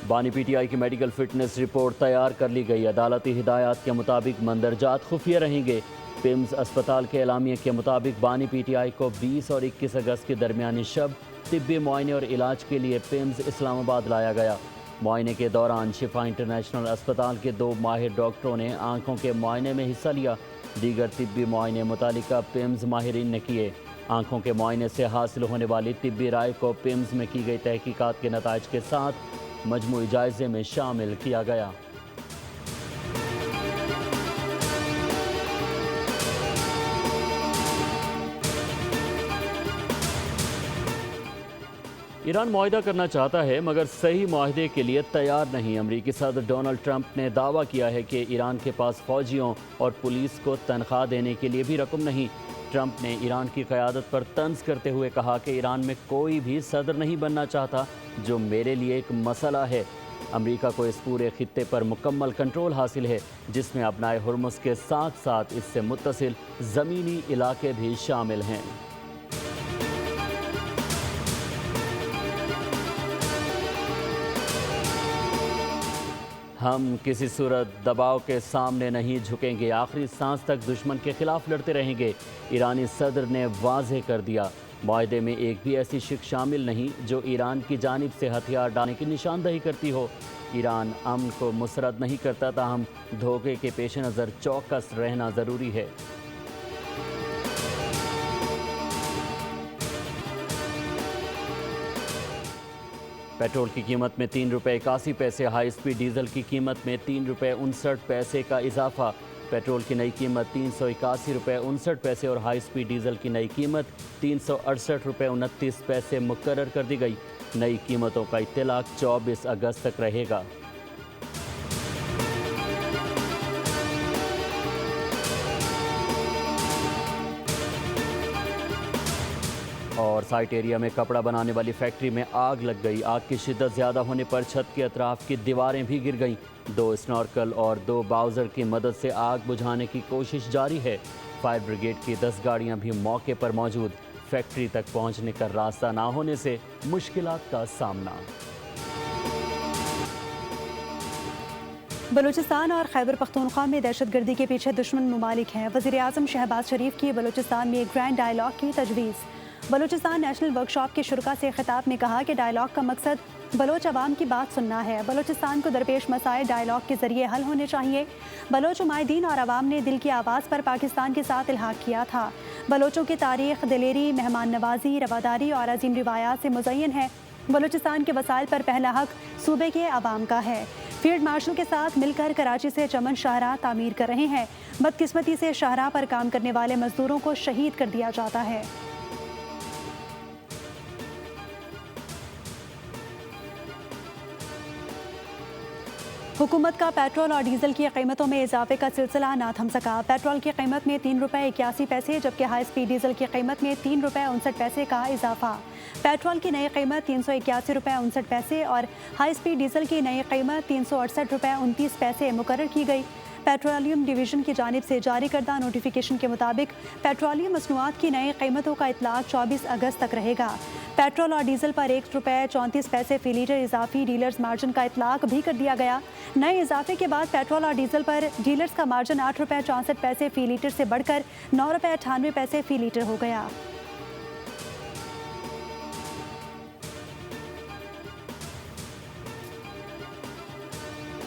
बानी पीटीआई की medical fitness report तैयार कर ली गई। अदालती हिदायत के मुताबिक मंदरजात खुफिया रहेंगे। पिम्स अस्पताल के एलामिया के मुताबिक बानी पीटीआई को 20 और 21 अगस्त के दरमियानी शब तिब्बी मुआयने और इलाज के लिए पिम्स इस्लामाबाद लाया गया। मुआयने के दौरान शिफा इंटरनेशनल अस्पताल के 2 माहिर डॉक्टरों ने आंखों के मुआयने में हिस्सा लिया। दीगर तिब्बी मुआयने मुतालिका पिम्स माहिरीन ने किए। आंखों के मुआयने से हासिल होने वाली तिब्बी राय को पिम्स में की गई तहकीकात के नताइज के साथ मजमूई जायजे में शामिल किया गया। ईरान मुआहदा करना चाहता है मगर सही मुआहदे के लिए तैयार नहीं। अमरीकी सदर डोनाल्ड ट्रंप ने दावा किया है कि ईरान के पास फौजियों और पुलिस को तनख्वाह देने के लिए भी रकम नहीं। ट्रंप ने ईरान की क़यादत पर तंज करते हुए कहा कि ईरान में कोई भी सदर नहीं बनना चाहता, जो मेरे लिए एक मसला है। अमरीका को इस पूरे खित्ते पर मुकम्मल कंट्रोल हासिल है, जिसमें अपनाए हुर्मुज़ के साथ साथ इससे मुत्तसिल ज़मीनी इलाके भी शामिल हैं। हम किसी सूरत दबाव के सामने नहीं झुकेंगे, आखिरी सांस तक दुश्मन के खिलाफ लड़ते रहेंगे, ईरानी सदर ने वाज़ेह कर दिया। मुआहदे में एक भी ऐसी शिक शामिल नहीं जो ईरान की जानिब से हथियार डालने की निशानदही करती हो। ईरान अमन को मुसरद नहीं करता, ताहम धोखे के पेश नज़र चौकस रहना ज़रूरी है। पेट्रोल की कीमत में 3 रुपये 81 पैसे, हाई स्पीड डीजल की कीमत में 3 रुपये 59 पैसे का इजाफा। पेट्रोल की नई कीमत 381 रुपये 59 पैसे और हाई स्पीड डीजल की नई कीमत 368 रुपये 29 पैसे मुकर्रर कर दी गई। नई कीमतों का इत्तलाक 24 अगस्त तक रहेगा। और साइट एरिया में कपड़ा बनाने वाली फैक्ट्री में आग लग गई। आग की शिद्दत ज़्यादा होने पर छत के अतराफ की दीवारें भी गिर गईं। 2 स्नॉर्कल और 2 बाउज़र की मदद से आग बुझाने की कोशिश जारी है। फायर ब्रिगेड की 10 गाड़ियां भी मौके पर मौजूद। फैक्ट्री तक पहुंचने का रास्ता ना होने से मुश्किलात का सामना। बलूचिस्तान और खैबर पख्तूनख्वा में दहशतगर्दी के पीछे दुश्मन ममालिक हैं। वज़ीर आज़म शहबाज शरीफ की बलूचिस्तान में ग्रैंड डायलॉग की तजवीज़। बलूचिस्तान नेशनल वर्कशॉप के शुरुका से खिताब में कहा कि डायलॉग का मकसद बलोच अवाम की बात सुनना है। बलूचिस्तान को दरपेश मसाइल डायलॉग के जरिए हल होने चाहिए। बलोच उमायदीन और अवाम ने दिल की आवाज़ पर पाकिस्तान के साथ इल्हाक किया था। बलोचों की तारीख दिलेरी, मेहमान नवाजी, रवादारी और अजीम रिवायात से मुज़य्यन है। बलूचिस्तान के वसाइल पर पहला हक सूबे के अवाम का है। फील्ड मार्शल के साथ मिलकर कराची से चमन शाहराह तामीर कर रहे हैं। बदकिस्मती से शाहराह पर काम करने वाले मजदूरों को शहीद कर दिया जाता है। हुकूमत का पेट्रोल और डीजल की कीमतों में इजाफे का सिलसिला ना थम सका। पेट्रोल की कीमत में 3 रुपये 81 पैसे जबकि हाई स्पीड डीजल की कीमत में 3 रुपये 59 पैसे का इजाफा। पेट्रोल की नई कीमत 381 रुपये 59 पैसे और हाई स्पीड डीजल की नई कीमत 368 रुपये 29 पैसे मुकर्रर की गई। पेट्रोलियम डिवीज़न की जानिब से जारी करदा नोटिफिकेशन के मुताबिक पेट्रोलियम मसनूआत की नई कीमतों का इतलाक 24 अगस्त तक रहेगा। पेट्रोल और डीजल पर 1 रुपये 34 पैसे फ़ी लीटर इजाफी डीलर्स मार्जिन का इतलाक भी कर दिया गया। नए इजाफे के बाद पेट्रोल और डीजल पर डीलर्स का मार्जिन 8 रुपये 64 पैसे फ़ी लीटर से बढ़कर 9 रुपये 98 पैसे फ़ी लीटर हो गया।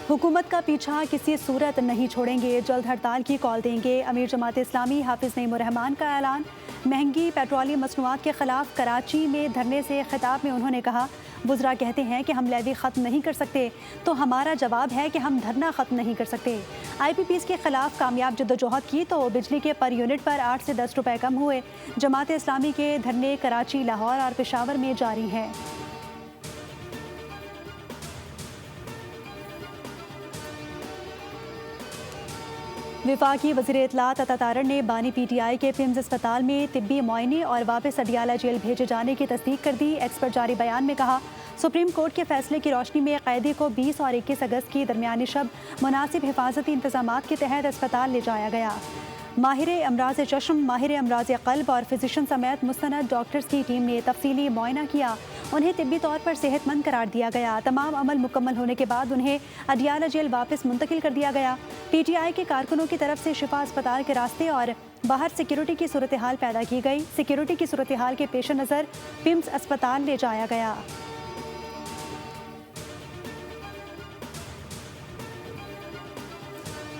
हुकूमत का पीछा किसी सूरत नहीं छोड़ेंगे, जल्द हड़ताल की कॉल देंगे। अमीर जमात इस्लामी हाफिज नईमुर्रहमान का ऐलान। महंगी पेट्रोलियम मसनूआत के खिलाफ कराची में धरने से खिताब में उन्होंने कहा, वुज़रा कहते हैं कि हम लेवी ख़त्म नहीं कर सकते, तो हमारा जवाब है कि हम धरना ख़त्म नहीं कर सकते। IPPs के खिलाफ कामयाब जद्दोजहद की तो बिजली के पर यूनिट पर 8 से 10 रुपये कम हुए। जमात इस्लामी के धरने कराची, लाहौर और पेशावर में जारी हैं। विफाकी वज़ीर इत्तलात अता तारड़ ने बानी PTI के पिम्स अस्पताल में तिब्बी मुआयने और वापस अडियाला जेल भेजे जाने की तस्दीक कर दी। एक्स पर जारी बयान में कहा, सुप्रीम कोर्ट के फैसले की रोशनी में कैदी को 20 और 21 अगस्त की दरमियानी शब मुनासिब हिफाजती इंतजामात के तहत अस्पताल ले जाया गया। माहिर अमराज चश्म, माहिर अमराज क़ल्ब और फिजिशन समेत मुस्तनद डॉक्टर्स की टीम ने तफसीली मुआयना किया उन्हें तिब्बी तौर पर सेहतमंद करार दिया गया। तमाम अमल मुकम्मल होने के बाद उन्हें अडियाला जेल वापस मुंतकिल कर दिया गया। PTI के कारकुनों की तरफ से शिफा अस्पताल के रास्ते और बाहर सिक्योरिटी की सूरत हाल पैदा की गई। सिक्योरिटी की सूरत हाल के पेश नज़र पिम्स अस्पताल ले जाया गया।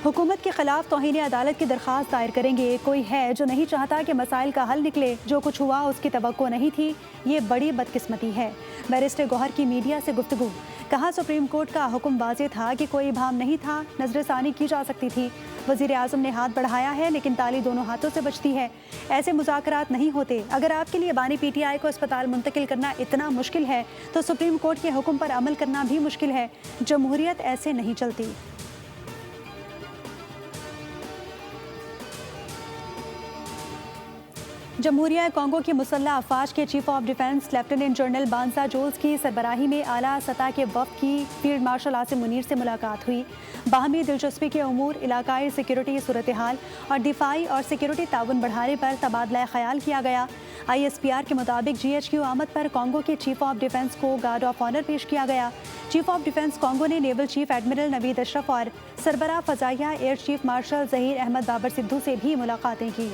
हुकूमत के खिलाफ तौहीन अदालत की दरख्वास्त दायर करेंगे। कोई है जो नहीं चाहता कि मसाइल का हल निकले। जो कुछ हुआ उसकी तवक्को नहीं थी, ये बड़ी बदकिस्मती है। बैरिस्टर गौहर की मीडिया से गुफ्तगू। कहा सुप्रीम कोर्ट का हुक्म वाज़ेह था कि कोई इबाहम नहीं था, नजरसानी की जा सकती थी। वज़ीर आज़म ने हाथ बढ़ाया है लेकिन ताली दोनों हाथों से बचती है। ऐसे मुज़ाकरात नहीं होते। अगर आपके लिए बानी PTI को अस्पताल मुंतकिल करना इतना मुश्किल है तो सुप्रीम कोर्ट के हुक्म पर अमल करना भी मुश्किल है। जमहूरियत ऐसे नहीं चलती। जमहूरिया कांगो की मुसल्लह अफवाज के chief of defence lieutenant general Bansa जोल्स की सरबराही में आला सतह के वफ़द की फील्ड मार्शल आसिम मुनीर से मुलाकात हुई। बाहमी दिलचस्पी के अमूर, इलाकाई सिक्योरिटी सूरत हाल और दिफाई और सिक्योरिटी ताउन बढ़ाने पर तबादला ख्याल किया गया। ISPR के मुताबिक GHQ आमद पर कांगो के चीफ ऑफ डिफेंस को गार्ड ऑफ ऑनर पेश किया गया। चीफ ऑफ डिफेंस कांगो ने naval chief admiral Naveed Ashraf और सरबराह फ़ज़ाइया air chief marshal Zaheer Ahmed Babar Sidhu से भी मुलाकातें की।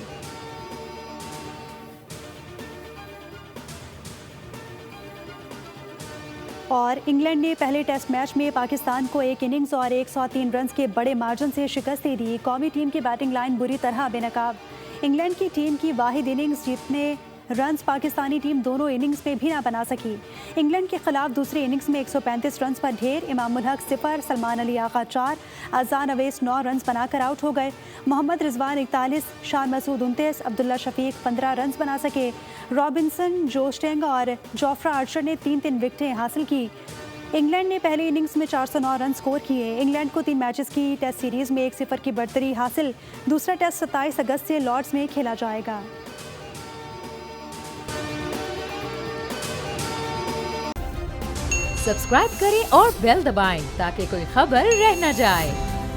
और इंग्लैंड ने पहले टेस्ट मैच में पाकिस्तान को 1 इनिंग्स और 103 रन के बड़े मार्जिन से शिकस्त दे दी। कौमी टीम की बैटिंग लाइन बुरी तरह बेनकाब। इंग्लैंड की टीम की वाहिद इनिंग्स जितने रन्स पाकिस्तानी टीम दोनों इनिंग्स में भी ना बना सकी। इंग्लैंड के खिलाफ दूसरी इनिंग्स में 135 रन पर ढेर। इमामुल हक 0, सलमान अली आगा 4, अजान अवैस 9 रन बनाकर आउट हो गए। मोहम्मद रिजवान 41, शान मसूद 29, अब्दुल्ला शफीक 15 रन बना सके। रॉबिन्सन, जोस्टेंग और जोफ्रा आर्चर ने 3-3 विकेटें हासिल की। इंग्लैंड ने पहली इनिंग्स में 409 रन स्कोर किए। इंग्लैंड को 3 मैचेस की टेस्ट सीरीज में 1-0 की बढ़तरी हासिल। दूसरा टेस्ट 27 अगस्त से लॉर्ड्स में खेला जाएगा। सब्सक्राइब करें और बेल दबाएं ताकि कोई खबर रह न जाए।